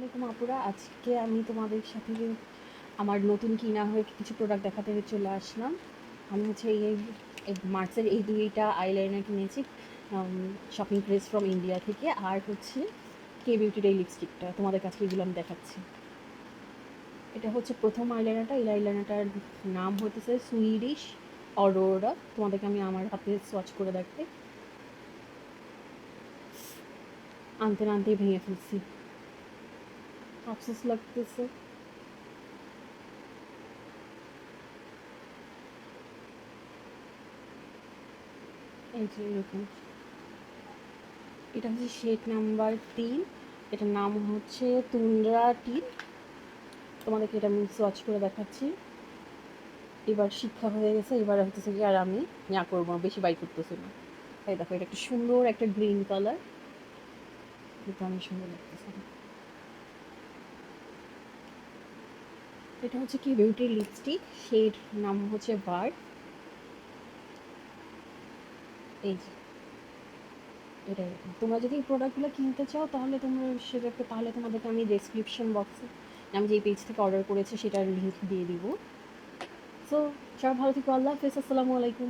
আলাইকুম আপুরা। আজকে আমি তোমাদের সাথে আমার নতুন কিনা হয়ে কিছু প্রোডাক্ট দেখাতে চলে আসলাম। আমি হচ্ছে এই মার্চের এই দুইটা আইলাইনার কিনেছি শপিং ক্রেজ ফ্রম ইন্ডিয়া থেকে, আর হচ্ছে কে বিউটির এই লিপস্টিকটা তোমাদের কাছে এগুলো আমি দেখাচ্ছি। এটা হচ্ছে প্রথম আইলাইনারটা। এই আইলাইনারটার নাম হতেছে সুইডিশ অরোরা। তোমাদেরকে আমি আমার হাতে সোয়াচ করে দেখতে, আনতে না আনতেই ভেঙে ফেলছি, আফসোস লাগতেছে। এই যে এরকম, এটা হচ্ছে শেড নাম্বার 3। এটার নাম হচ্ছে তুন্দ্রা টি। তোমাদেরকে এটা আমি সোয়াচ করে দেখাচ্ছি। এবার শিক্ষা হয়ে গেছে, এবার হচ্ছে কি আর আমি করবো না, বেশি বাই করতেছি না। তাই দেখো, এটা একটা সুন্দর একটা গ্রিন কালার, এটা অনেক সুন্দর লাগতেছে। এটা হচ্ছে কি বিউটির লিপস্টিক, শেড নাম হচ্ছে বার। এই যে এটা এরকম। তোমরা যদি এই প্রোডাক্টগুলো কিনতে চাও তাহলে তোমরা সেটাকে, তাহলে তোমাদেরকে আমি ডেসক্রিপশন বক্সে আমি যেই পেজ থেকে অর্ডার করেছি সেটার লিঙ্ক দিয়ে দিব। সো সবাই ভালো থেকো, আল্লাহ হাফেজ, আসসালামু আলাইকুম।